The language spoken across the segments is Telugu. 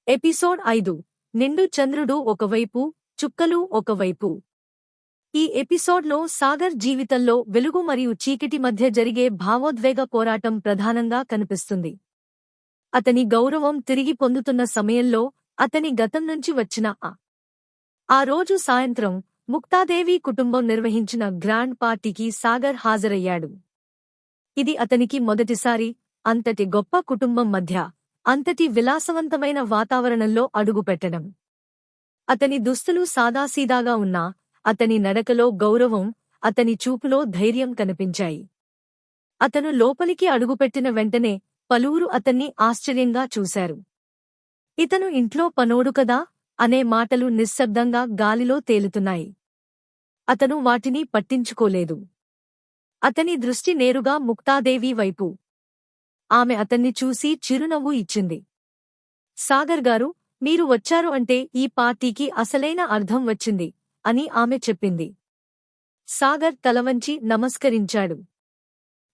ఎపిసోడ్ 5 నిండు చంద్రుడు ఒకవైపు చుక్కలు ఒకవైపు. ఈ ఎపిసోడ్లో సాగర్ జీవితంలో వెలుగు మరియు చీకటి మధ్య జరిగే భావోద్వేగ పోరాటం ప్రధానంగా కనిపిస్తుంది. అతని గౌరవం తిరిగి పొందుతున్న సమయంలో అతని గతం నుంచి వచ్చిన ఆ రోజు సాయంత్రం ముక్తాదేవి కుటుంబం నిర్వహించిన గ్రాండ్ పార్టీకి సాగర్ హాజరయ్యాడు. ఇది అతనికి మొదటిసారి అంతటి గొప్ప కుటుంబం మధ్య అంతటి విలాసవంతమైన వాతావరణంలో అడుగుపెట్టడం. అతని దుస్తులు సాదాసీదాగా ఉన్నా అతని నడకలో గౌరవం, అతని చూపులో ధైర్యం కనిపించాయి. అతను లోపలికి అడుగుపెట్టిన వెంటనే పలువురు అతన్ని ఆశ్చర్యంగా చూశారు. ఇతను ఇంట్లో పనోడు కదా అనే మాటలు నిశ్శబ్దంగా గాలిలో తేలుతున్నాయి. అతను వాటిని పట్టించుకోలేదు. అతని దృష్టి నేరుగా ముక్తాదేవి వైపు. ఆమె అతన్ని చూసి చిరునవ్వు ఇచ్చింది. సాగర్ గారు, మీరు వచ్చారు అంటే ఈ పార్టీకి అసలైన అర్థం వచ్చింది అని ఆమె చెప్పింది. సాగర్ తలవంచి నమస్కరించాడు.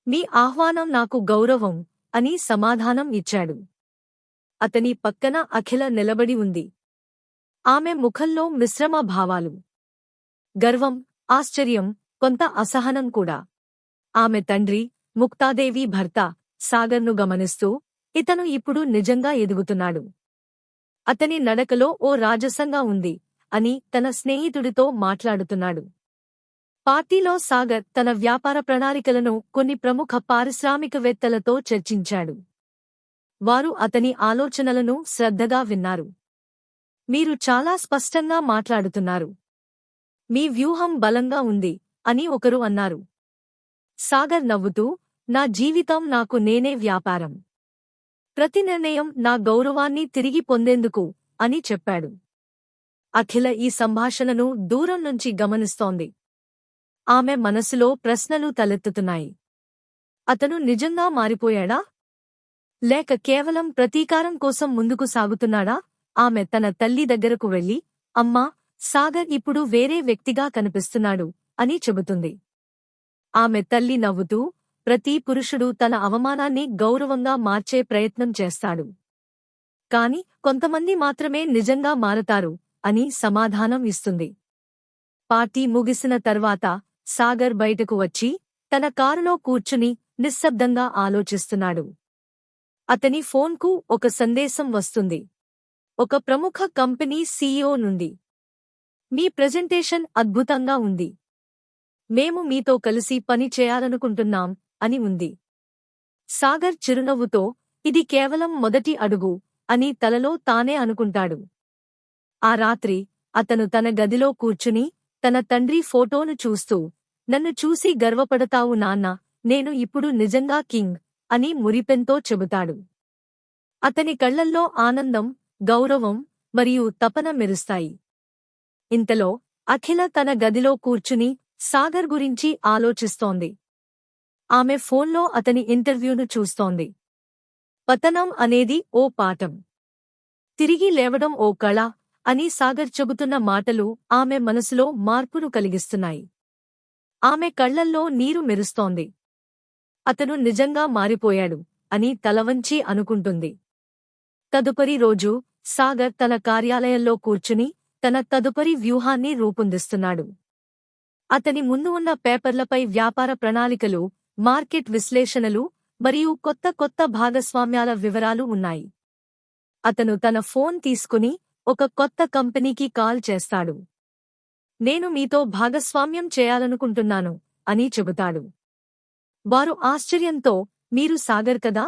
మీ ఆహ్వానం నాకు గౌరవం అని సమాధానం ఇచ్చాడు. అతని పక్కన అఖిల నిలబడి ఉంది. ఆమె ముఖంలో మిశ్రమ భావాలు. గర్వం, ఆశ్చర్యం, కొంత అసహనం కూడా. ఆమె తండ్రి, ముక్తాదేవి భర్త సాగర్ను గమనిస్తూ, ఇతను ఇప్పుడు నిజంగా ఎదుగుతున్నాడు. అతని నడకలో ఓ రాజసంగా ఉంది అని తన స్నేహితుడితో మాట్లాడుతున్నాడు. పార్టీలో సాగర్ తన వ్యాపార ప్రణాళికలను కొన్ని ప్రముఖ పారిశ్రామికవేత్తలతో చర్చించాడు. వారు అతని ఆలోచనలను శ్రద్ధగా విన్నారు. మీరు చాలా స్పష్టంగా మాట్లాడుతున్నారు. మీ వ్యూహం బలంగా ఉంది అని ఒకరు అన్నారు. సాగర్ నవ్వుతూ, నా జీవితం నాకు నేనే వ్యాపారం. ప్రతి నిర్ణయం నా గౌరవాన్ని తిరిగి పొందేందుకు అని చెప్పాడు. అఖిల ఈ సంభాషణను దూరం నుంచి గమనిస్తోంది. ఆమె మనసులో ప్రశ్నలు తలెత్తుతున్నాయి. అతను నిజంగా మారిపోయాడా? లేక కేవలం ప్రతీకారం కోసం ముందుకు సాగుతున్నాడా? ఆమె తన తల్లి దగ్గరకు వెళ్లి, అమ్మా, సాగర్ ఇప్పుడు వేరే వ్యక్తిగా కనిపిస్తున్నాడు అని చెబుతుంది. ఆమె తల్లి నవ్వుతూ, ప్రతి పురుషుడు తన అవమానాన్ని గౌరవంగా మార్చే ప్రయత్నం చేస్తాడు. కాని కొంతమంది మాత్రమే నిజంగా మారతారు అని సమాధానం ఇస్తుంది. పార్టీ ముగిసిన తర్వాత సాగర్ బయటకు వచ్చి తన కారులో కూర్చుని నిశ్శబ్దంగా ఆలోచిస్తున్నాడు. అతని ఫోన్కు ఒక సందేశం వస్తుంది. ఒక ప్రముఖ కంపెనీ సీఈఓ నుండి. మీ ప్రెజెంటేషన్ అద్భుతంగా ఉంది. మేము మీతో కలిసి పని చేయాలనుకుంటున్నాం అని ఉంది. సాగర్ చిరునవ్వుతో, ఇది కేవలం మొదటి అడుగు అని తలలో తానే అనుకుంటాడు. ఆ రాత్రి అతను తన గదిలో కూర్చుని తన తండ్రి ఫోటోను చూస్తూ, నన్ను చూసి గర్వపడతావు నాన్నా, నేను ఇప్పుడు నిజంగా కింగ్ అని మురిపెంతో చెబుతాడు. అతని కళ్లల్లో ఆనందం, గౌరవం మరియు తపన మెరుస్తాయి. ఇంతలో అఖిల తన గదిలో కూర్చుని సాగర్ గురించి ఆలోచిస్తోంది. ఆమె ఫోన్లో అతని ఇంటర్వ్యూను చూస్తోంది. పతనం అనేది ఓ పాఠం, తిరిగి లేవడం ఓ కళ అని సాగర్ చెబుతున్న మాటలు ఆమె మనసులో మార్పును కలిగిస్తున్నాయి. ఆమె కళ్లల్లో నీరు మెరుస్తోంది. అతను నిజంగా మారిపోయాడు అని తలవంచి అనుకుంటుంది. తదుపరి రోజు సాగర్ తన కార్యాలయంలో కూర్చుని తన తదుపరి వ్యూహాన్ని రూపొందిస్తున్నాడు. అతని ముందు ఉన్న పేపర్లపై వ్యాపార ప్రణాళికలు, మార్కెట్ విశ్లేషణలు మరియు కొత్త భాగస్వామ్యాల వివరాలు ఉన్నాయి. అతను తన ఫోన్ తీసుకుని ఒక కొత్త కంపెనీకి కాల్ చేస్తాడు. నేను మీతో భాగస్వామ్యం చేయాలనుకుంటున్నాను అని చెబుతాడు. వారు ఆశ్చర్యంతో, మీరు సాగర్ కదా?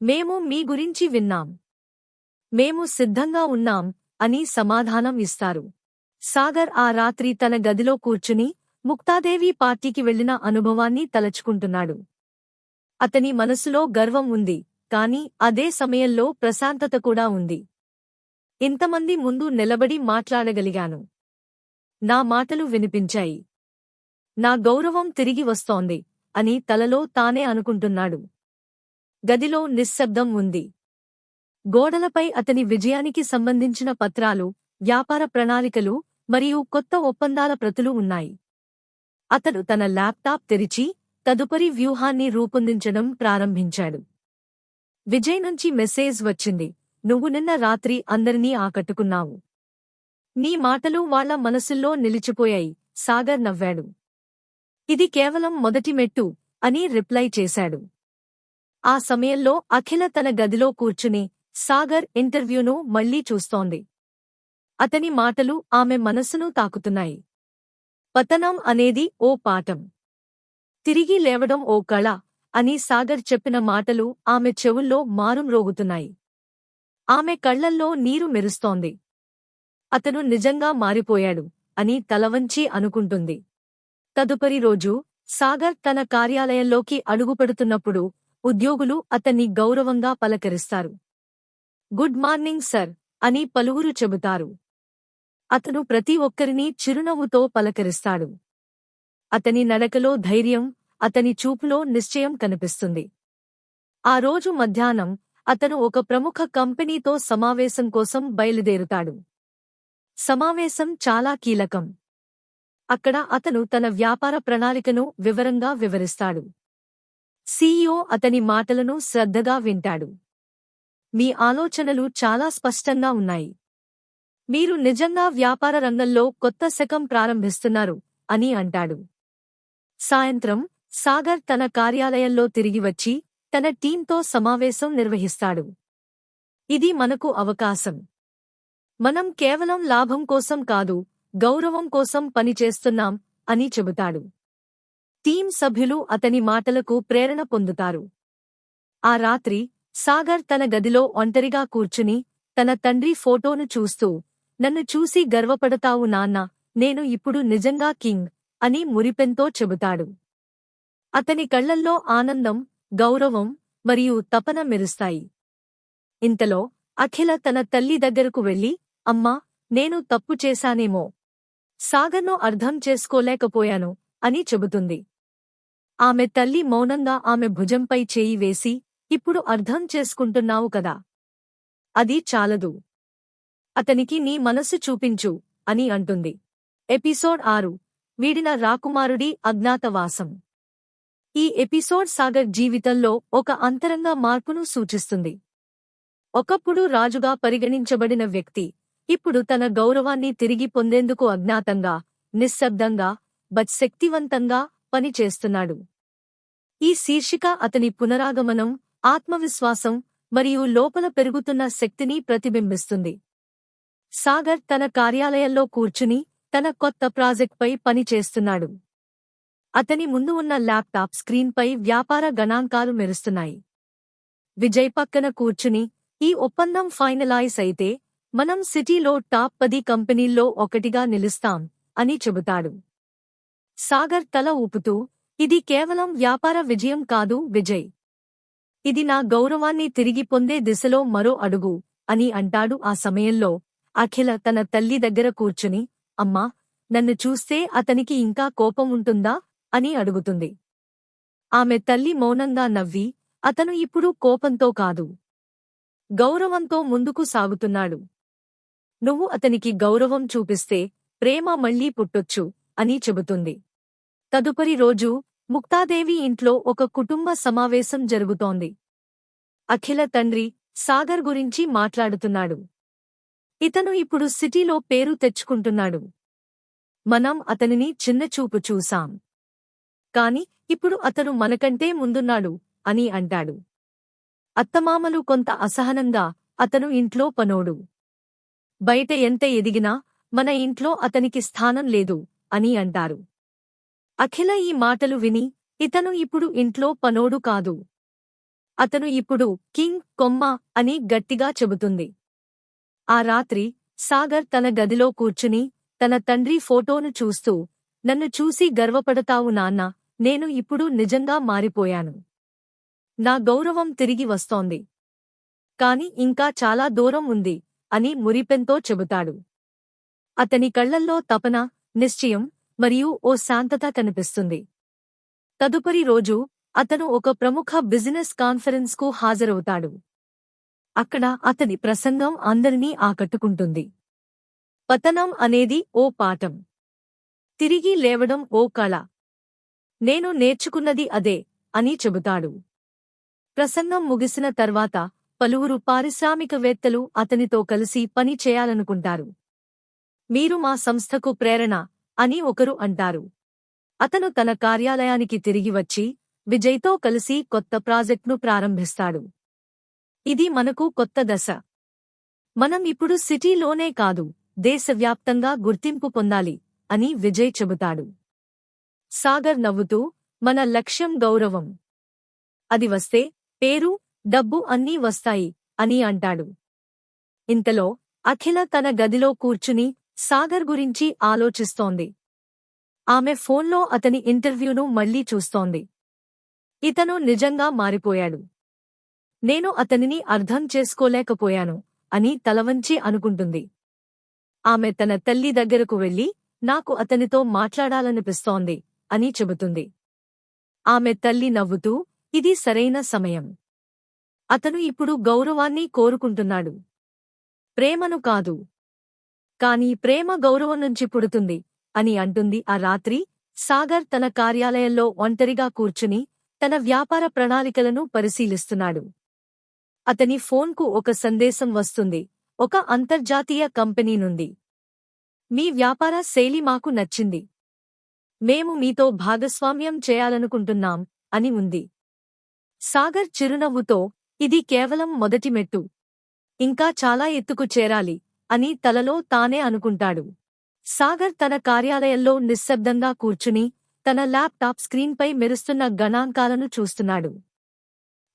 మేము మీ గురించి విన్నాం. మేము సిద్ధంగా ఉన్నాం అని సమాధానం ఇస్తారు. సాగర్ ఆ రాత్రి తన గదిలో కూర్చుని ముక్తాదేవి పార్టీకి వెళ్లిన అనుభవాన్ని తలచుకుంటున్నాడు. అతని మనసులో గర్వం ఉంది, కాని అదే సమయంలో ప్రశాంతత కూడా ఉంది. ఇంతమంది ముందు నిలబడి మాట్లాడగలిగాను. నా మాటలు వినిపించాయి. నా గౌరవం తిరిగి వస్తోంది అని తలలో తానే అనుకుంటున్నాడు. గదిలో నిశ్శబ్దం ఉంది. గోడలపై అతని విజయానికి సంబంధించిన పత్రాలు, వ్యాపార ప్రణాళికలు మరియు కొత్త ఒప్పందాల ప్రతులు ఉన్నాయి. అతడు తన ల్యాప్టాప్ తెరిచి తదుపరి వ్యూహాన్ని రూపొందించడం ప్రారంభించాడు. విజయ్ నుంచి మెసేజ్ వచ్చింది. నువ్వు నిన్న రాత్రి అందరినీ ఆకట్టుకున్నావు. నీ మాటలు వాళ్ల మనసుల్లో నిలిచిపోయాయి. సాగర్ నవ్వాడు. ఇది కేవలం మొదటి మెట్టు అని రిప్లై చేశాడు. ఆ సమయంలో అఖిల తన గదిలో కూర్చుని సాగర్ ఇంటర్వ్యూను మళ్లీ చూస్తోంది. అతని మాటలు ఆమె మనసును తాకుతున్నాయి. పతనం అనేది ఓ పాఠం, తిరిగి లేవడం ఓ కళ అని సాగర్ చెప్పిన మాటలు ఆమె చెవుల్లో మారుమ్రోగుతున్నాయి. ఆమె కళ్లల్లో నీరు మెరుస్తోంది. అతను నిజంగా మారిపోయాడు అని తలవంచి అనుకుంటుంది. తదుపరి రోజు సాగర్ తన కార్యాలయంలోకి అడుగుపెడుతున్నప్పుడు ఉద్యోగులు అతన్ని గౌరవంగా పలకరిస్తారు. గుడ్ మార్నింగ్ సర్ అని పలువురు చెబుతారు. అతను ప్రతి ఒక్కరినీ చిరునవ్వుతో పలకరిస్తాడు. అతని నడకలో ధైర్యం, అతని చూపులో నిశ్చయం కనిపిస్తుంది. ఆ రోజు మధ్యాహ్నం అతను ఒక ప్రముఖ కంపెనీతో సమావేశం కోసం బయలుదేరుతాడు. సమావేశం చాలా కీలకం. అక్కడ అతను తన వ్యాపార ప్రణాళికను వివరంగా వివరిస్తాడు. సీఈఓ అతని మాటలను శ్రద్ధగా వింటాడు. మీ ఆలోచనలు చాలా స్పష్టంగా ఉన్నాయి. మీరు నిజంగా వ్యాపార రంగంలో కొత్త శకం ప్రారంభిస్తున్నారు అని అంటాడు. సాయంత్రం సాగర్ తన కార్యాలయంలో తిరిగి వచ్చి తన టీంతో సమావేశం నిర్వహిస్తాడు. ఇది మనకు అవకాశం. మనం కేవలం లాభం కోసం కాదు, గౌరవం కోసం పనిచేస్తున్నాం అని చెబుతాడు. టీం సభ్యులు అతని మాటలకు ప్రేరణ పొందుతారు. ఆ రాత్రి సాగర్ తన గదిలో ఒంటరిగా కూర్చుని తన తండ్రి ఫోటోను చూస్తూ, నన్ను చూసి గర్వపడతావు నాన్నా, నేను ఇప్పుడు నిజంగా కింగ్ అని మురిపెంతో చెబుతాడు. అతని కళ్లల్లో ఆనందం, గౌరవం మరియు తపన మెరుస్తాయి. ఇంతలో అఖిల తన తల్లి దగ్గరకు వెళ్లి, అమ్మా, నేను తప్పు చేశానేమో, సాగర్ను అర్థం చేసుకోలేకపోయాను అని చెబుతుంది. ఆమె తల్లి మౌనంగా ఆమె భుజంపై చేయి వేసి, ఇప్పుడు అర్థం చేసుకుంటున్నావు కదా, అది చాలదు. అతనికి నీ మనసు చూపించు అని అంటుంది. ఎపిసోడ్ 6 వీడిన రాకుమారుడి అజ్ఞాతవాసం. ఈ ఎపిసోడ్ సాగర్ జీవితంలో ఒక అంతరంగ మార్పును సూచిస్తుంది. ఒకప్పుడు రాజుగా పరిగణించబడిన వ్యక్తి ఇప్పుడు తన గౌరవాన్ని తిరిగి పొందేందుకు అజ్ఞాతంగా, నిశ్శబ్దంగా, బట్ శక్తివంతంగా పనిచేస్తున్నాడు. ఈ శీర్షిక అతని పునరాగమనం, ఆత్మవిశ్వాసం మరియు లోపల పెరుగుతున్న శక్తిని ప్రతిబింబిస్తుంది. సాగర్ తన కార్యాలయంలో కూర్చుని తన కొత్త ప్రాజెక్ట్పై పనిచేస్తున్నాడు. అతని ముందు ఉన్న ల్యాప్టాప్ స్క్రీన్పై వ్యాపార గణాంకాలు మెరుస్తున్నాయి. విజయ్ పక్కన కూర్చుని, ఈ ఒప్పందం ఫైనలైజ్ అయితే మనం సిటీలో టాప్ 10 కంపెనీల్లో ఒకటిగా నిలుస్తాం అని చెబుతాడు. సాగర్ తల ఊపుతూ, ఇది కేవలం వ్యాపార విజయం కాదు విజయ్, ఇది నా గౌరవాన్ని తిరిగి పొందే దిశలో మరో అడుగు అని అంటాడు. ఆ సమయంలో అఖిల తన తల్లి దగ్గర కూర్చుని, అమ్మా, నన్ను చూస్తే అతనికి ఇంకా కోపం ఉంటుందా అని అడుగుతుంది. ఆమె తల్లి మౌనంగా నవ్వి, అతను ఇప్పుడు కోపంతో కాదు, గౌరవంతో ముందుకు సాగుతున్నాడు. నువ్వు అతనికి గౌరవం చూపిస్తే ప్రేమ మళ్లీ పుట్టొచ్చు అని చెబుతుంది. తదుపరి రోజు ముక్తాదేవి ఇంట్లో ఒక కుటుంబ సమావేశం జరుగుతోంది. అఖిల తండ్రి సాగర్ గురించి మాట్లాడుతున్నాడు. ఇతను ఇప్పుడు సిటీలో పేరు తెచ్చుకుంటున్నాడు. మనం అతనిని చిన్నచూపు చూశాం, కాని ఇప్పుడు అతను మనకంటే ముందున్నాడు అని అంటాడు. అత్తమామలు కొంత అసహనంగా, అతను ఇంట్లో పనోడు, బయట ఎంత ఎదిగినా మన ఇంట్లో అతనికి స్థానం లేదు అని అంటారు. అఖిల ఈ మాటలు విని, ఇతను ఇప్పుడు ఇంట్లో పనోడు కాదు, అతను ఇప్పుడు కింగ్ కొమ్మ అని గట్టిగా చెబుతుంది. ఆ రాత్రి సాగర్ తన గదిలో కూర్చుని తన తండ్రి ఫోటోను చూస్తూ, నన్ను చూసి గర్వపడతావు నాన్నా, నేను ఇప్పుడు నిజంగా మారిపోయాను. నా గౌరవం తిరిగి వస్తోంది. కాని ఇంకా చాలా దూరం ఉంది అని మురిపెంతో చెబుతాడు. అతని కళ్లల్లో తపన, నిశ్చయం మరియు ఓ శాంతత కనిపిస్తుంది. తదుపరి రోజు అతను ఒక ప్రముఖ బిజినెస్ కాన్ఫరెన్స్కు హాజరవుతాడు. అక్కడ అతని ప్రసంగం అందరినీ ఆకట్టుకుంటుంది. పతనం అనేది ఓ పాఠం, తిరిగి లేవడం ఓ కళ. నేను నేర్చుకున్నది అదే అని చెబుతాడు. ప్రసంగం ముగిసిన తర్వాత పలువురు పారిశ్రామికవేత్తలు అతనితో కలిసి పని చేయాలనుకుంటారు. మీరు మా సంస్థకు ప్రేరణ అని ఒకరు అంటారు. అతను తన కార్యాలయానికి తిరిగి వచ్చి విజయ్తో కలిసి కొత్త ప్రాజెక్ట్ను ప్రారంభిస్తాడు. ఇది మనకు కొత్త దశ. మనం ఇప్పుడు సిటీలోనే కాదు, దేశవ్యాప్తంగా గుర్తింపు పొందాలి అని విజయ్ చెబుతాడు. సాగర్ నవ్వుతూ, మన లక్ష్యం గౌరవం. అది వస్తే పేరు, డబ్బు అన్నీ వస్తాయి అని అంటాడు. ఇంతలో అఖిల తన గదిలో కూర్చుని సాగర్ గురించి ఆలోచిస్తోంది. ఆమె ఫోన్లో అతని ఇంటర్వ్యూను మళ్లీ చూస్తోంది. ఇతను నిజంగా మారిపోయాడు. నేను అతనిని అర్థం చేసుకోలేకపోయాను అని తలవంచి అనుకుంటుంది. ఆమె తన తల్లి దగ్గరకు వెళ్లి, నాకు అతనితో మాట్లాడాలనిపిస్తోంది అని చెబుతుంది. ఆమె తల్లి నవ్వుతూ, ఇది సరైన సమయం. అతను ఇప్పుడు గౌరవాన్ని కోరుకుంటున్నాడు, ప్రేమను కాదు. కాని ప్రేమ గౌరవం నుంచి పుడుతుంది అని అంటుంది. ఆ రాత్రి సాగర్ తన కార్యాలయంలో ఒంటరిగా కూర్చుని తన వ్యాపార ప్రణాళికలను పరిశీలిస్తున్నాడు. అతని ఫోన్కు ఒక సందేశం వస్తుంది, ఒక అంతర్జాతీయ కంపెనీ నుండి. మీ వ్యాపార శైలి మాకు నచ్చింది. మేము మీతో భాగస్వామ్యం చేయాలనుకుంటున్నాం అని ఉంది. సాగర్ చిరునవ్వుతో, ఇది కేవలం మొదటి మెట్టు. ఇంకా చాలా ఎత్తుకు చేరాలి అని తలలో తానే అనుకుంటాడు. సాగర్ తన కార్యాలయంలో నిశ్శబ్దంగా కూర్చుని తన ల్యాప్టాప్ స్క్రీన్పై మెరుస్తున్న గణాంకాలను చూస్తున్నాడు.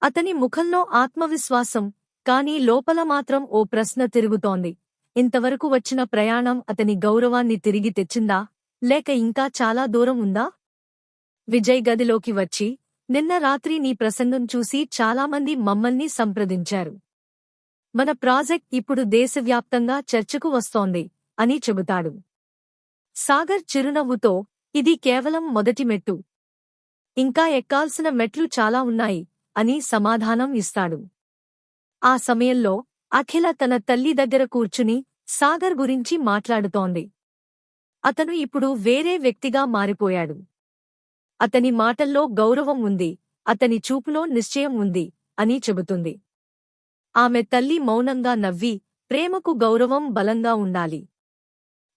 అతని ముఖంలో ఆత్మవిశ్వాసం, కానీ లోపల మాత్రం ఓ ప్రశ్న తిరుగుతోంది. ఇంతవరకు వచ్చిన ప్రయాణం అతని గౌరవాన్ని తిరిగి తెచ్చిందా, లేక ఇంకా చాలా దూరం ఉందా? విజయ్ గదిలోకి వచ్చి, నిన్న రాత్రి నీ ప్రసంగం చూసి చాలామంది మమ్మల్ని సంప్రదించారు. మన ప్రాజెక్ట్ ఇప్పుడు దేశవ్యాప్తంగా చర్చకు వస్తోంది అని చెబుతాడు. సాగర్ చిరునవ్వుతో, ఇది కేవలం మొదటి మెట్టు. ఇంకా ఎక్కాల్సిన మెట్లు చాలా ఉన్నాయి అని సమాధానం ఇస్తాడు. ఆ సమయంలో అఖిల తన తల్లి దగ్గర కూర్చుని సాగర్ గురించి మాట్లాడుతోంది. అతను ఇప్పుడు వేరే వ్యక్తిగా మారిపోయాడు. అతని మాటల్లో గౌరవం ఉంది, అతని చూపులో నిశ్చయం ఉంది అని చెబుతుంది. ఆమె తల్లి మౌనంగా నవ్వి, ప్రేమకు గౌరవం బలంగా ఉండాలి.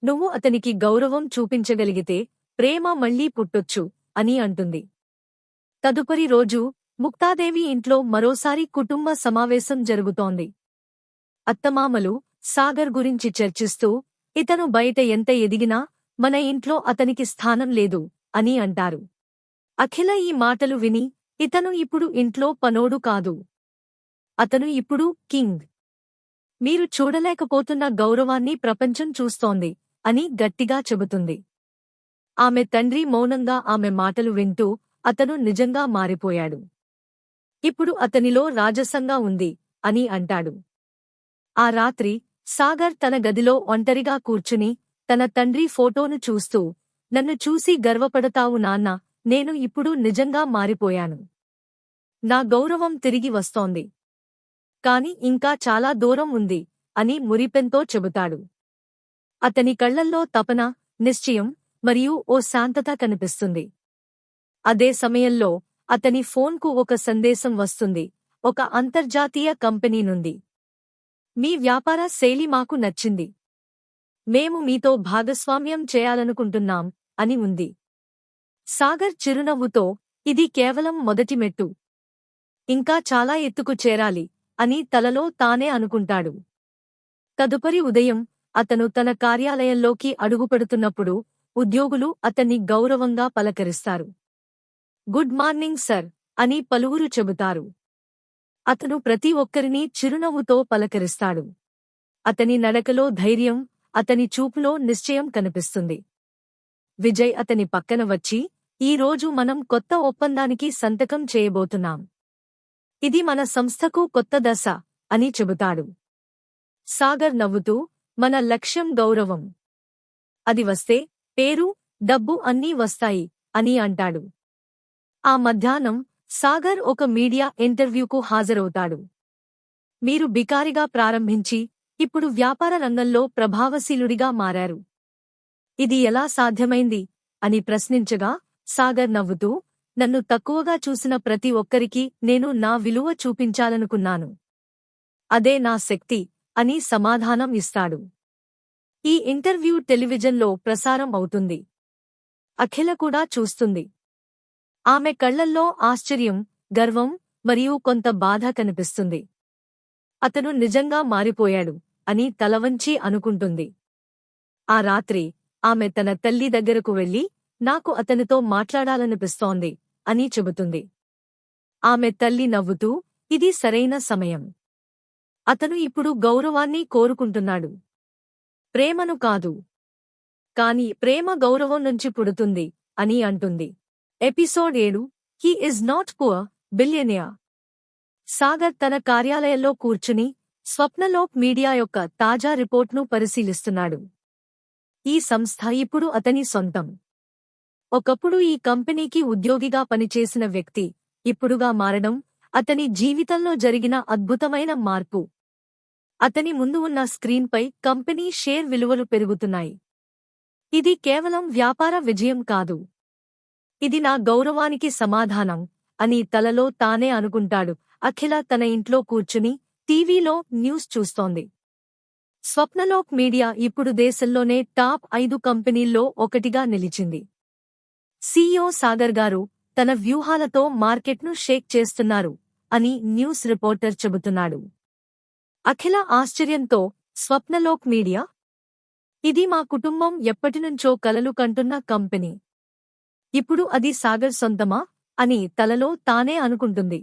నువ్వు అతనికి గౌరవం చూపించగలిగితే ప్రేమ మళ్లీ పుట్టొచ్చు అని అంటుంది. తదుపరి రోజు ముక్తాదేవి ఇంట్లో మరోసారి కుటుంబ సమావేశం జరుగుతోంది. అత్తమామలు సాగర్ గురించి చర్చిస్తూ, ఇతను బయట ఎంత ఎదిగినా మన ఇంట్లో అతనికి స్థానం లేదు అని అంటారు. అఖిల ఈ మాటలు విని, ఇతను ఇప్పుడు ఇంట్లో పనోడు కాదు, అతను ఇప్పుడు కింగ్. మీరు చూడలేకపోతున్న గౌరవాన్ని ప్రపంచం చూస్తోంది అని గట్టిగా చెబుతుంది. ఆమె తండ్రి మౌనంగా ఆమె మాటలు వింటూ, అతను నిజంగా మారిపోయాడు. ఇప్పుడు అతనిలో రాజసంగా ఉంది అని అంటాడు. ఆ రాత్రి సాగర్ తన గదిలో ఒంటరిగా కూర్చుని తన తండ్రి ఫోటోను చూస్తూ, నన్ను చూసి గర్వపడతావు నాన్నా, నేను ఇప్పుడు నిజంగా మారిపోయాను. నా గౌరవం తిరిగి వస్తోంది. కాని ఇంకా చాలా దూరం ఉంది అని మురిపెంతో చెబుతాడు. అతని కళ్లల్లో తపన, నిశ్చయం మరియు ఓ శాంతత కనిపిస్తుంది. అదే సమయంలో అతని ఫోన్కు ఒక సందేశం వస్తుంది, ఒక అంతర్జాతీయ కంపెనీ నుండి. మీ వ్యాపార శైలి మాకు నచ్చింది. మేము మీతో భాగస్వామ్యం చేయాలనుకుంటున్నాం అని ఉంది. సాగర్ చిరునవ్వుతో, ఇది కేవలం మొదటి మెట్టు. ఇంకా చాలా ఎత్తుకు చేరాలి అని తలలో తానే అనుకుంటాడు. తదుపరి ఉదయం అతను తన కార్యాలయంలోకి అడుగుపెడుతున్నప్పుడు ఉద్యోగులు అతన్ని గౌరవంగా పలకరిస్తారు. గుడ్ మార్నింగ్ సర్ అని పలువురు చెబుతారు. అతను ప్రతి ఒక్కరినీ చిరునవ్వుతో పలకరిస్తాడు. అతని నడకలో ధైర్యం, అతని చూపులో నిశ్చయం కనిపిస్తుంది. విజయ్ అతని పక్కన వచ్చి, ఈ రోజు మనం కొత్త ఒప్పందానికి సంతకం చేయబోతున్నాం. ఇది మన సంస్థకు కొత్త దశ అని చెబుతాడు. సాగర్ నవ్వుతూ, మన లక్ష్యం గౌరవం. అది వస్తే పేరు, డబ్బు అన్నీ వస్తాయి అని అంటాడు. ఆ మధ్యాహ్నం సాగర్ ఒక మీడియా ఇంటర్వ్యూకు హాజరవుతాడు. మీరు బికారిగా ప్రారంభించి ఇప్పుడు వ్యాపార రంగంలో ప్రభావశీలుడిగా మారారు. ఇది ఎలా సాధ్యమైంది అని ప్రశ్నించగా సాగర్ నవ్వుతూ, నన్ను తక్కువగా చూసిన ప్రతి ఒక్కరికి నేను నా విలువ చూపించాలనుకున్నాను. అదే నా శక్తి అని సమాధానం ఇస్తాడు. ఈ ఇంటర్వ్యూ టెలివిజన్లో ప్రసారం అవుతుంది. అఖిల కూడా చూస్తుంది. ఆమె కళ్లల్లో ఆశ్చర్యం, గర్వం మరియు కొంత బాధ కనిపిస్తుంది. అతను నిజంగా మారిపోయాడు అని తలవంచి అనుకుంటుంది. ఆ రాత్రి ఆమె తన తల్లి దగ్గరకు వెళ్లి, నాకు అతనితో మాట్లాడాలనిపిస్తోంది అని చెబుతుంది. ఆమె తల్లి నవ్వుతూ, ఇది సరైన సమయం. అతను ఇప్పుడు గౌరవాన్ని కోరుకుంటున్నాడు, ప్రేమను కాదు. కాని ప్రేమ గౌరవం నుంచి పుడుతుంది అని అంటుంది. Episode 7 he is not poor billionaire. Sagar తన కార్యాలయంలో కూర్చుని స్వప్నలోక్ మీడియా యొక్క తాజా రిపోర్ట్ను పరిశీలిస్తున్నాడు. ఈ సంస్థ ఇప్పుడు అతని సొంతం. ఒకప్పుడు ఈ కంపెనీకి ఉద్యోగిగా పనిచేసిన వ్యక్తి ఇప్పుడుగా మారడం అతని జీవితంలో జరిగిన అద్భుతమైన మార్పు. అతని ముందు ఉన్న స్క్రీన్పై కంపెనీ షేర్ విలువలు పెరుగుతున్నాయి. ఇది కేవలం వ్యాపార విజయం కాదు, ఇది నా గౌరవానికి సమాధానం అని తలలో తానే అనుకుంటాడు. అఖిల తన ఇంట్లో కూర్చుని టీవీలో న్యూస్ చూస్తోంది. స్వప్నలోక్ మీడియా ఇప్పుడు దేశంలోనే టాప్ 5 కంపెనీల్లో ఒకటిగా నిలిచింది. సీఈఓ సాగర్ గారు తన వ్యూహాలతో మార్కెట్ను షేక్ చేస్తున్నారు అని న్యూస్ రిపోర్టర్ చెబుతున్నాడు. అఖిల ఆశ్చర్యంతో, స్వప్నలోక్ మీడియా? ఇది మా కుటుంబం ఎప్పటినుంచో కలలు కంటున్న కంపెనీ. ఇప్పుడు అది సాగర్ సొంతమా అని తలలో తానే అనుకుంటుంది.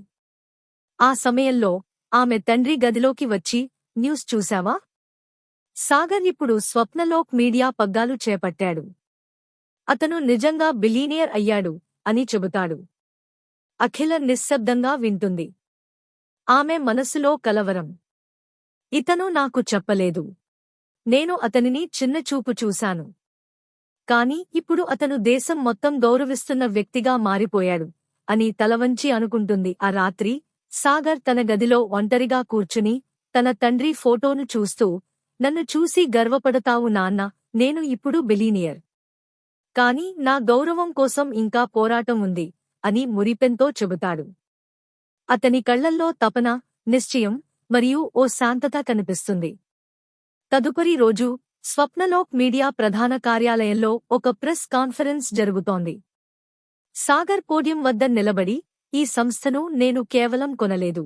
ఆ సమయంలో ఆమె తండ్రి గదిలోకి వచ్చి, న్యూస్ చూశావా? సాగర్ ఇప్పుడు స్వప్నలోక్ మీడియా పగ్గాలు చేపట్టాడు. అతను నిజంగా బిలీనియర్ అయ్యాడు అని చెబుతాడు. అఖిల నిశ్శబ్దంగా వింటుంది. ఆమె మనసులో కలవరం. ఇతను నాకు చెప్పలేదు. నేను అతనిని చిన్నచూపు చూశాను. కాని ఇప్పుడు అతను దేశం మొత్తం గౌరవిస్తున్న వ్యక్తిగా మారిపోయాడు అని తలవంచి అనుకుంటుంది. ఆ రాత్రి సాగర్ తన గదిలో ఒంటరిగా కూర్చుని తన తండ్రి ఫోటోను చూస్తూ, నన్ను చూసి గర్వపడతావు నాన్న, నేను ఇప్పుడు బిలీనియర్. కాని నా గౌరవం కోసం ఇంకా పోరాటం ఉంది అని మురిపెంతో చెబుతాడు. అతని కళ్లల్లో తపన, నిశ్చయం మరియు ఓ శాంతత కనిపిస్తుంది. తదుపరి రోజు స్వప్నలోక్ మీడియా ప్రధాన కార్యాలయంలో ఒక ప్రెస్ కాన్ఫరెన్స్ జరుగుతోంది. సాగర్ పోడియం వద్ద నిలబడి, ఈ సంస్థను నేను కేవలం కొనలేదు.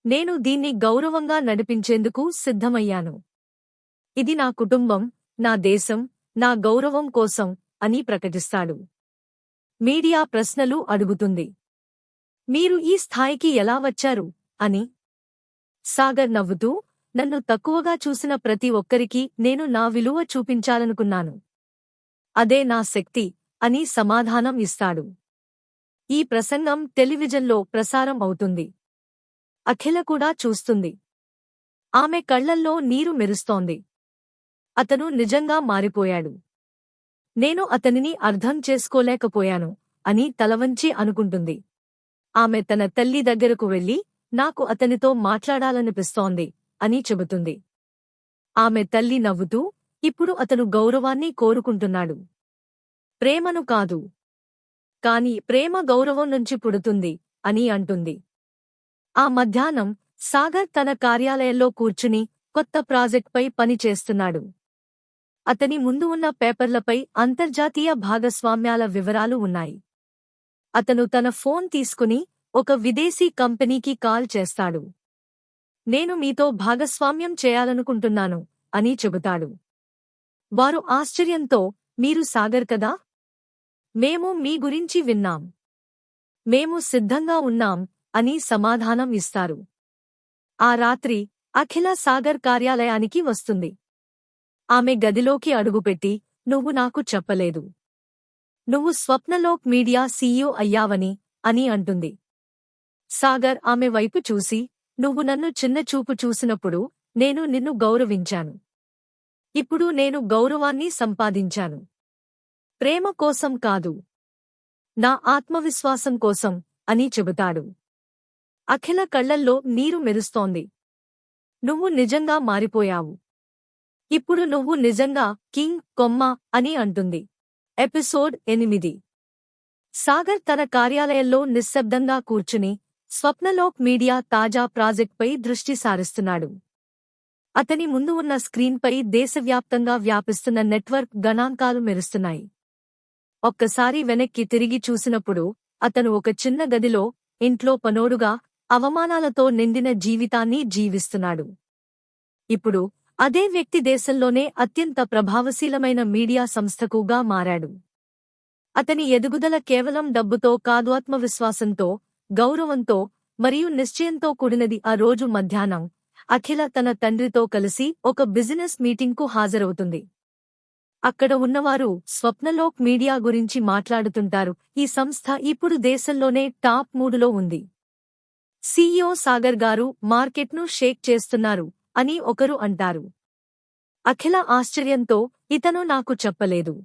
నేను దీన్ని గౌరవంగా నడిపించేందుకు సిద్ధమయ్యాను. ఇది నా కుటుంబం, నా దేశం, నా గౌరవం కోసం అని ప్రకటిస్తాడు. మీడియా ప్రశ్నలు అడుగుతుంది. మీరు ఈ స్థాయికి ఎలా వచ్చారు అని. సాగర్ నవ్వుతూ, నన్ను తక్కువగా చూసిన ప్రతి ఒక్కరికి నేను నా విలువ చూపించాలనుకున్నాను. అదే నా శక్తి అని సమాధానం ఇస్తాడు. ఈ ప్రసంగం టెలివిజన్లో ప్రసారం అవుతుంది. అఖిల కూడా చూస్తుంది. ఆమె కళ్లల్లో నీరు మెరుస్తోంది. అతను నిజంగా మారిపోయాడు. నేను అతనిని అర్థం చేసుకోలేకపోయాను అని తలవంచి అనుకుంటుంది. ఆమె తన తల్లి దగ్గరకు వెళ్లి, నాకు అతనితో మాట్లాడాలనిపిస్తోంది అని చెబుతుంది. ఆమె తల్లి నవ్వుతూ, ఇప్పుడు అతను గౌరవాన్ని కోరుకుంటున్నాడు, ప్రేమను కాదు. కాని ప్రేమ గౌరవం నుంచి పుడుతుంది అని అంటుంది. ఆ మధ్యాహ్నం సాగర్ తన కార్యాలయంలో కూర్చుని కొత్త ప్రాజెక్ట్పై పని చేస్తున్నాడు. అతని ముందు ఉన్న పేపర్లపై అంతర్జాతీయ భాగస్వామ్యాల వివరాలు ఉన్నాయి. అతను తన ఫోన్ తీసుకుని ఒక విదేశీ కంపెనీకి కాల్ చేస్తాడు. నేను మీతో భాగస్వామ్యం చేయాలనుకుంటున్నాను అని చెబుతాడు. వారు ఆశ్చర్యంతో, మీరు సాగర్ కదా? మేము మీ గురించి విన్నాం. మేము సిద్ధంగా ఉన్నాం అని సమాధానం ఇస్తారు. ఆ రాత్రి అఖిల సాగర్ కార్యాలయానికి వస్తుంది. ఆమె గదిలోకి అడుగుపెట్టి, నువ్వు నాకు చెప్పలేదు, నువ్వు స్వప్నలోక్ మీడియా సీఈఓ అయ్యావని అని అంటుంది. సాగర్ ఆమె వైపు చూసి, నువ్వు నన్ను చిన్నచూపు చూసినప్పుడు నేను నిన్ను గౌరవించాను. ఇప్పుడు నేను గౌరవాన్ని సంపాదించాను. ప్రేమ కోసం కాదు, నా ఆత్మవిశ్వాసం కోసం అని చెబుతాడు. అఖిల కళ్లల్లో నీరు మెరుస్తోంది. నువ్వు నిజంగా మారిపోయావు. ఇప్పుడు నువ్వు నిజంగా కింగ్ కొమ్మ అని అంటుంది. ఎపిసోడ్ 8 సాగర్ తన కార్యాలయంలో నిశ్శబ్దంగా కూర్చుని స్వప్నలోక్ మీడియా తాజా ప్రాజెక్ట్పై దృష్టి సారిస్తున్నాడు. అతని ముందు ఉన్న స్క్రీన్పై దేశవ్యాప్తంగా వ్యాపిస్తున్న నెట్వర్క్ గణాంకాలు మెరుస్తున్నాయి. ఒక్కసారి వెనక్కి తిరిగి చూసినప్పుడు అతను ఒక చిన్న గదిలో, ఇంట్లో పనోడుగా, అవమానాలతో నిండిన జీవితాన్ని జీవిస్తున్నాడు. ఇప్పుడు అదే వ్యక్తి దేశంలోనే అత్యంత ప్రభావశీలమైన మీడియా సంస్థకుగా మారాడు. అతని ఎదుగుదల కేవలం డబ్బుతో కాదు, ఆత్మవిశ్వాసంతో, గౌరవంతో మరియు నిశ్చయంతో కూడినది. ఆ రోజు మధ్యాహ్నం అఖిల తన తండ్రితో కలిసి ఒక బిజినెస్ మీటింగ్కు హాజరవుతుంది. అక్కడ ఉన్నవారు స్వప్నలోక్ మీడియా గురించి మాట్లాడుతుంటారు. ఈ సంస్థ ఇప్పుడు దేశంలోనే టాప్ 3లో ఉంది. సీఈఓ సాగర్ గారు మార్కెట్ను షేక్ చేస్తున్నారు అని ఒకరు అంటారు. అఖిల ఆశ్చర్యంతో, ఇతను నాకు చెప్పలేదు.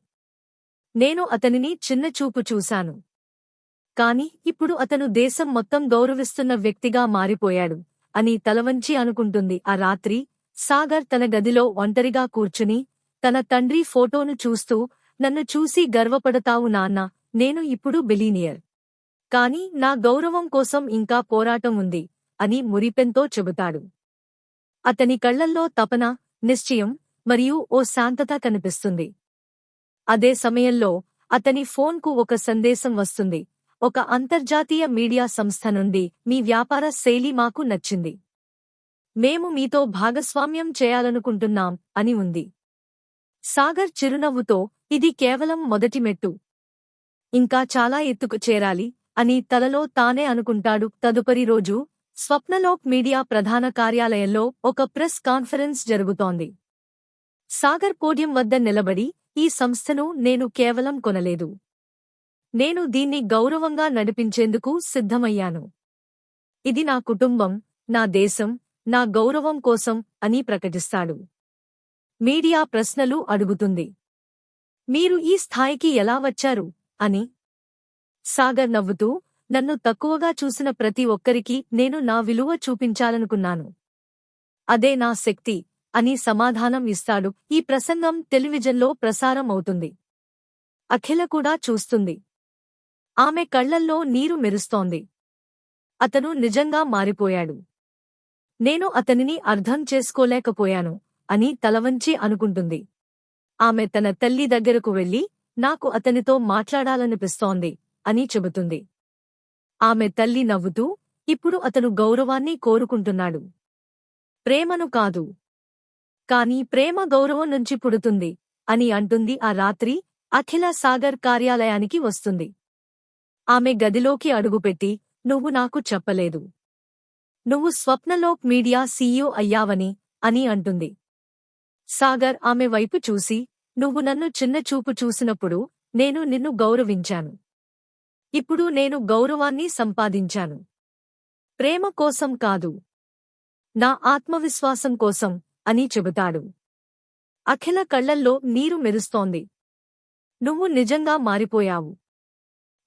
నేను అతనిని చిన్నచూపు చూశాను. కాని ఇప్పుడు అతను దేశం మొత్తం గౌరవిస్తున్న వ్యక్తిగా మారిపోయాడు అని తలవంచి అనుకుంటుంది. ఆ రాత్రి సాగర్ తన గదిలో ఒంటరిగా కూర్చుని తన తండ్రి ఫోటోను చూస్తూ, నన్ను చూసి గర్వపడతావు నాన్నా, నేను ఇప్పుడు బిలీనియర్. కాని నా గౌరవం కోసం ఇంకా పోరాటం ఉంది అని మురిపెంతో చెబుతాడు. అతని కళ్లల్లో తపన, నిశ్చయం మరియు ఓ శాంతత కనిపిస్తుంది. అదే సమయంలో అతని ఫోన్కు ఒక సందేశం వస్తుంది. ఒక అంతర్జాతీయ మీడియా సంస్థ నుండి, మీ వ్యాపార శైలి మాకు నచ్చింది. మేము మీతో భాగస్వామ్యం చేయాలనుకుంటున్నాం అని ఉంది. సాగర్ చిరునవ్వుతో, ఇది కేవలం మొదటి మెట్టు. ఇంకా చాలా ఎత్తుకు చేరాలి అని తలలో తానే అనుకుంటాడు. తదుపరి రోజు స్వప్నలోక్ మీడియా ప్రధాన కార్యాలయంలో ఒక ప్రెస్ కాన్ఫరెన్స్ జరుగుతోంది. సాగర్ పోడియం వద్ద నిలబడి, ఈ సంస్థను నేను కేవలం కొనలేదు. నేను దీన్ని గౌరవంగా నడిపించేందుకు సిద్ధమయ్యాను. ఇది నా కుటుంబం, నా దేశం, నా గౌరవం కోసం అని ప్రకటిస్తాడు. మీడియా ప్రశ్నలు అడుగుతుంది. మీరు ఈ స్థాయికి ఎలా వచ్చారు అని. సాగర్ నవ్వుతూ, నన్ను తక్కువగా చూసిన ప్రతి ఒక్కరికి నేను నా విలువ చూపించాలనుకున్నాను. అదే నా శక్తి అని సమాధానం ఇస్తాడు. ఈ ప్రసంగం టెలివిజన్లో ప్రసారం అవుతుంది. అఖిల కూడా చూస్తుంది. ఆమె కళ్లల్లో నీరు మెరుస్తోంది. అతను నిజంగా మారిపోయాడు. నేను అతనిని అర్థం చేసుకోలేకపోయాను అని తలవంచి అనుకుంటుంది. ఆమె తన తల్లి దగ్గరకు వెళ్లి, నాకు అతనితో మాట్లాడాలనిపిస్తోంది అని చెబుతుంది. ఆమె తల్లి నవ్వుతూ, ఇప్పుడు అతను గౌరవాన్ని కోరుకుంటున్నాడు, ప్రేమను కాదు. కాని ప్రేమ గౌరవం నుంచి పుడుతుంది అని అంటుంది. ఆ రాత్రి అఖిల సాగర్ కార్యాలయానికి వస్తుంది. ఆమె గదిలోకి అడుగుపెట్టి, నువ్వు నాకు చెప్పలేదు. నువ్వు స్వప్నలోక్ మీడియా సీఈఓ అయ్యావని అని అంటుంది. సాగర్ ఆమె వైపు చూసి, నువ్వు నన్ను చిన్నచూపు చూసినప్పుడు నేను నిన్ను గౌరవించాను. ఇప్పుడు నేను గౌరవాన్ని సంపాదించాను. ప్రేమ కోసం కాదు, నా ఆత్మవిశ్వాసం కోసం అని చెబుతాడు. అఖిల కళ్లల్లో నీరు మెరుస్తోంది. నువ్వు నిజంగా మారిపోయావు.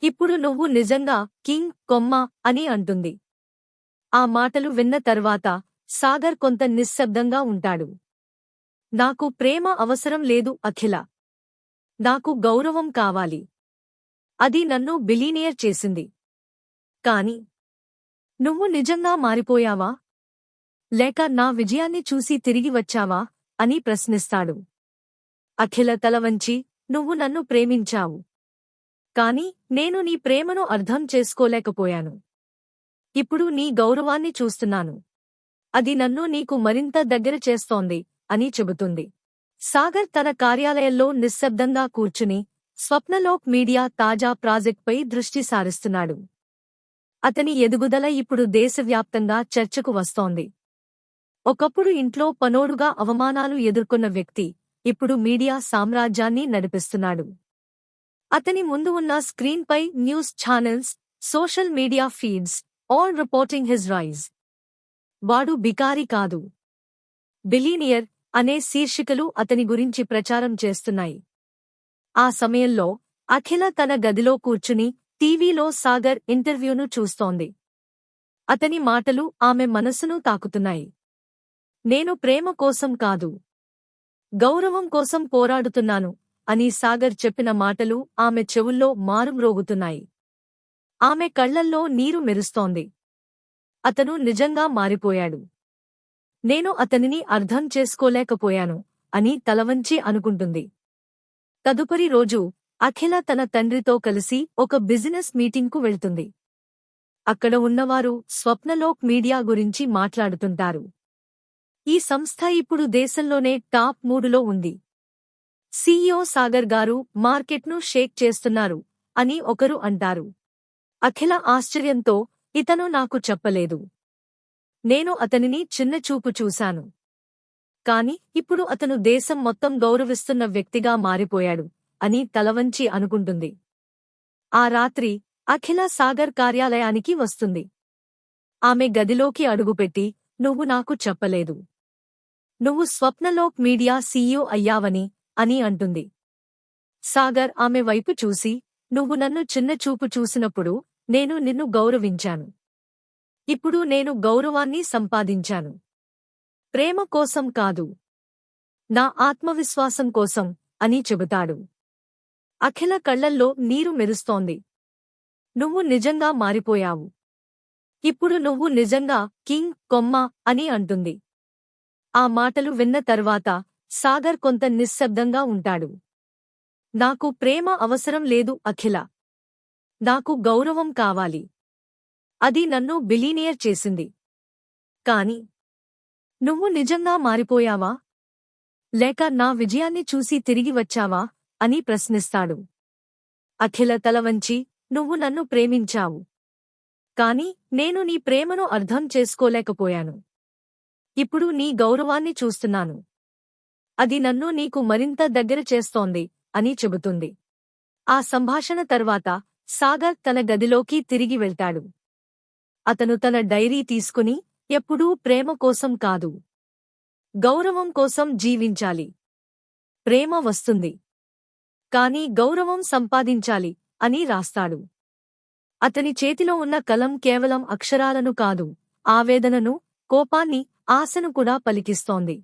ఇప్పుడు నువ్వు నిజంగా కింగ్ కొమ్మ అని అంటుంది. ఆ మాటలు విన్న తర్వాత సాగర్ కొంత నిశ్శబ్దంగా ఉంటాడు. నాకు ప్రేమ అవసరం లేదు అఖిల. నాకు గౌరవం కావాలి. అది నన్ను బిలీనియర్ చేసింది. కాని నువ్వు నిజంగా మారిపోయావా? లేక నా విజయాన్ని చూసి తిరిగి వచ్చావా అని ప్రశ్నిస్తాడు. అఖిల తలవంచి, నువ్వు నన్ను ప్రేమించావు. కాని నేను నీ ప్రేమను అర్థం చేసుకోలేకపోయాను. ఇప్పుడు నీ గౌరవాన్ని చూస్తున్నాను. అది నన్ను నీకు మరింత దగ్గర చేస్తోంది అని చెబుతుంది. సాగర్ తన కార్యాలయంలో నిశ్శబ్దంగా కూర్చుని స్వప్నలోక్ మీడియా తాజా ప్రాజెక్ట్పై దృష్టి సారిస్తున్నాడు. అతని ఎదుగుదల ఇప్పుడు దేశవ్యాప్తంగా చర్చకు వస్తోంది. ఒకప్పుడు ఇంట్లో పనోడుగా అవమానాలు ఎదుర్కొన్న వ్యక్తి ఇప్పుడు మీడియా సామ్రాజ్యాన్ని నడిపిస్తున్నాడు. అతని ముందు ఉన్న స్క్రీన్పై news channels, social media feeds, all reporting his rise. వాడు బికారి కాదు, బిలీనియర్ అనే శీర్షికలు అతని గురించి ప్రచారం చేస్తున్నాయి. ఆ సమయంలో అఖిల తన గదిలో కూర్చుని టీవీలో సాగర్ ఇంటర్వ్యూను చూస్తోంది. అతని మాటలు ఆమె మనసును తాకుతున్నాయి. నేను ప్రేమ కోసం కాదు, గౌరవం కోసం పోరాడుతున్నాను అని సాగర్ చెప్పిన మాటలు ఆమె చెవుల్లో మారుమ్రోగుతున్నాయి. ఆమె కళ్లల్లో నీరు మెరుస్తోంది. అతను నిజంగా మారిపోయాడు. నేను అతనిని అర్థం చేసుకోలేకపోయాను అని తలవంచి అనుకుంటుంది. తదుపరి రోజు అఖిల తన తండ్రితో కలిసి ఒక బిజినెస్ మీటింగ్కు వెళ్తుంది. అక్కడ ఉన్నవారు స్వప్నలోక్ మీడియా గురించి మాట్లాడుతుంటారు. ఈ సంస్థ ఇప్పుడు దేశంలోనే టాప్ 3లో ఉంది. సీఈఓ సాగర్ గారు మార్కెట్ను షేక్ చేస్తున్నారు అని ఒకరు అంటారు. అఖిల ఆశ్చర్యంతో, ఇతను నాకు చెప్పలేదు. నేను అతనిని చిన్నచూపు చూశాను. కాని ఇప్పుడు అతను దేశం మొత్తం గౌరవిస్తున్న వ్యక్తిగా మారిపోయాడు అని తలవంచి అనుకుంటుంది. ఆ రాత్రి అఖిల సాగర్ కార్యాలయానికి వస్తుంది. ఆమె గదిలోకి అడుగుపెట్టి, నువ్వు నాకు చెప్పలేదు. నువ్వు స్వప్నలోక్ మీడియా సీఈఓ అయ్యావని అని అంటుంది. సాగర్ ఆమె వైపు చూసి, నువ్వు నన్ను చిన్నచూపు చూసినప్పుడు నేను నిన్ను గౌరవించాను. ఇప్పుడు నేను గౌరవాన్ని సంపాదించాను. ప్రేమ కోసం కాదు, నా ఆత్మవిశ్వాసం కోసం అని చెబుతాడు. అఖిల కళ్లల్లో నీరు మెరుస్తోంది. నువ్వు నిజంగా మారిపోయావు. ఇప్పుడు నువ్వు నిజంగా కింగ్ కొమ్మ అని అంటుంది. ఆ మాటలు విన్న తర్వాత సాగర్ కొంత నిశ్శబ్దంగా ఉంటాడు. నాకు ప్రేమ అవసరం లేదు అఖిల. నాకు గౌరవం కావాలి. అది నన్ను బిలీనియర్ చేసింది. కాని నువ్వు నిజంగా మారిపోయావా? లేక నా విజయాన్ని చూసి తిరిగి వచ్చావా అని ప్రశ్నిస్తాడు. అఖిల తలవంచి, నువ్వు నన్ను ప్రేమించావు. కాని నేను నీ ప్రేమను అర్థం చేసుకోలేకపోయాను. ఇప్పుడు నీ గౌరవాన్ని చూస్తున్నాను. అది నన్ను నీకు మరింత దగ్గర చేస్తోంది అని చెబుతుంది. ఆ సంభాషణ తర్వాత సాగర్ తన గదిలోకి తిరిగి వెళ్తాడు. అతను తన డైరీ తీసుకుని, ఎప్పుడూ ప్రేమ కోసం కాదు, గౌరవం కోసం జీవించాలి. ప్రేమ వస్తుంది, కాని గౌరవం సంపాదించాలి అని రాస్తాడు. అతని చేతిలో ఉన్న కలం కేవలం అక్షరాలను కాదు, ఆవేదనను, కోపాన్ని, ఆశను కూడా పలికిస్తోంది.